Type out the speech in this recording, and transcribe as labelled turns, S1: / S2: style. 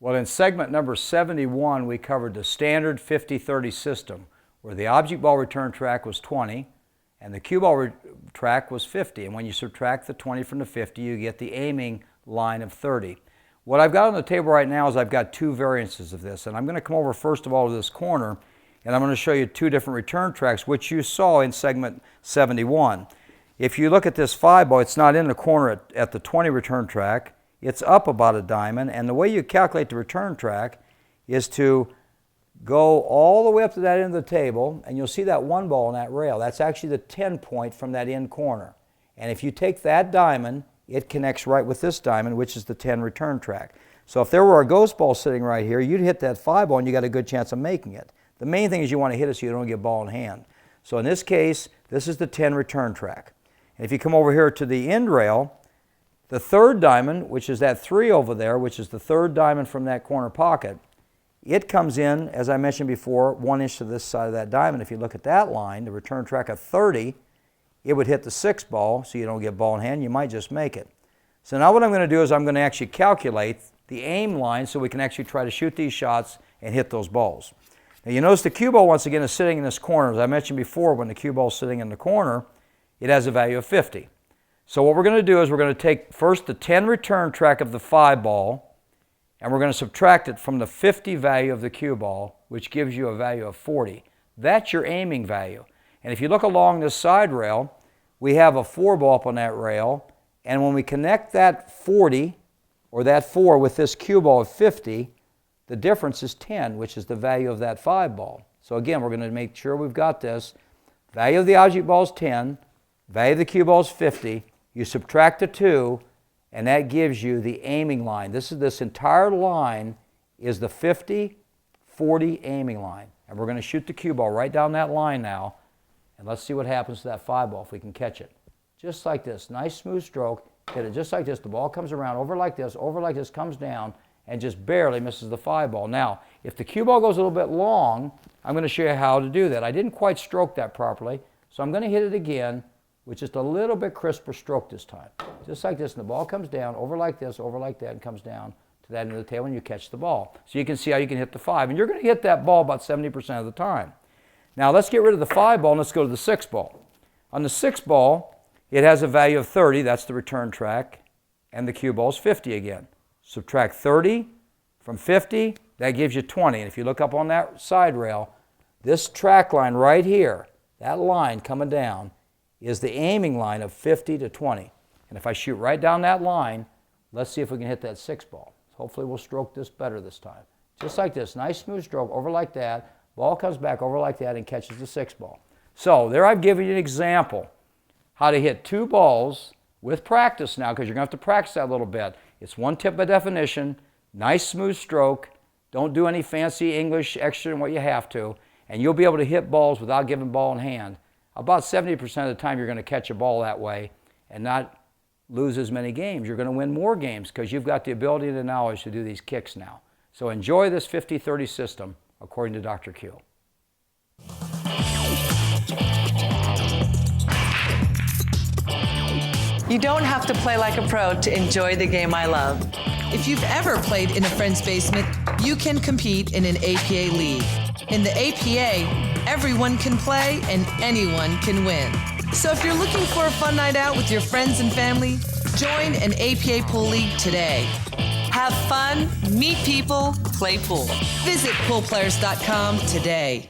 S1: Well, in segment number 71, we covered the standard 50-30 system, where the object ball return track was 20 and the cue ball track was 50. And when you subtract the 20 from the 50, you get the aiming line of 30. What I've got on the table right now is I've got two variances of this. And I'm going to come over first of all to this corner, and I'm going to show you two different return tracks, which you saw in segment 71. If you look at this 5 ball, it's not in the corner at the 20 return track. It's up about a diamond, and the way you calculate the return track is to go all the way up to that end of the table, and you'll see that one ball on that rail. That's actually the 10 point from that end corner. And if you take that diamond, it connects right with this diamond, which is the 10 return track. So if there were a ghost ball sitting right here, you'd hit that 5 ball and you got a good chance of making it. The main thing is you want to hit it so you don't get ball in hand. So in this case, this is the 10 return track. And if you come over here to the end rail, the third diamond, which is that 3 over there, which is the third diamond from that corner pocket, it comes in, as I mentioned before, 1 inch to this side of that diamond. If you look at that line, the return track of 30, it would hit the 6 ball, so you don't get ball in hand. You might just make it. So now what I'm going to do is I'm going to actually calculate the aim line so we can actually try to shoot these shots and hit those balls. Now you notice the cue ball once again is sitting in this corner. As I mentioned before, when the cue ball is sitting in the corner, it has a value of 50. So what we're going to do is we're going to take first the 10 return track of the 5 ball, and we're going to subtract it from the 50 value of the cue ball, which gives you a value of 40. That's your aiming value. And if you look along this side rail, we have a 4 ball up on that rail, and when we connect that 40, or that 4 with this cue ball of 50, the difference is 10, which is the value of that 5 ball. So again, we're going to make sure we've got this. Value of the object ball is 10, value of the cue ball is 50. You subtract the 2, and that gives you the aiming line. This entire line is the 50-40 aiming line. And we're going to shoot the cue ball right down that line now. And let's see what happens to that 5 ball if we can catch it. Just like this. Nice smooth stroke. Hit it just like this. The ball comes around over like this, comes down, and just barely misses the 5 ball. Now, if the cue ball goes a little bit long, I'm going to show you how to do that. I didn't quite stroke that properly, so I'm going to hit it again with just a little bit crisper stroke this time. Just like this, and the ball comes down, over like this, over like that, and comes down to that end of the table, and you catch the ball. So you can see how you can hit the 5. And you're going to hit that ball about 70% of the time. Now let's get rid of the 5 ball, and let's go to the 6 ball. On the 6 ball, it has a value of 30. That's the return track. And the cue ball is 50 again. Subtract 30 from 50, that gives you 20. And if you look up on that side rail, this track line right here, that line coming down, is the aiming line of 50 to 20. And if I shoot right down that line, let's see if we can hit that 6 ball. Hopefully we'll stroke this better this time. Just like this, nice smooth stroke, over like that, ball comes back over like that and catches the 6 ball. So there I've given you an example how to hit 2 balls with practice now, because you're going to have to practice that a little bit. It's 1 tip by definition, nice smooth stroke, don't do any fancy English extra than what you have to, and you'll be able to hit balls without giving ball in hand. About 70% of the time you're going to catch a ball that way and not lose as many games. You're going to win more games because you've got the ability and the knowledge to do these kicks now. So enjoy this 50-30 system according to Dr. Q.
S2: You don't have to play like a pro to enjoy the game I love.
S3: If you've ever played in a friend's basement, you can compete in an APA league. In the APA, everyone can play and anyone can win. So if you're looking for a fun night out with your friends and family, join an APA pool league today.
S2: Have fun, meet people, play pool.
S3: Visit poolplayers.com today.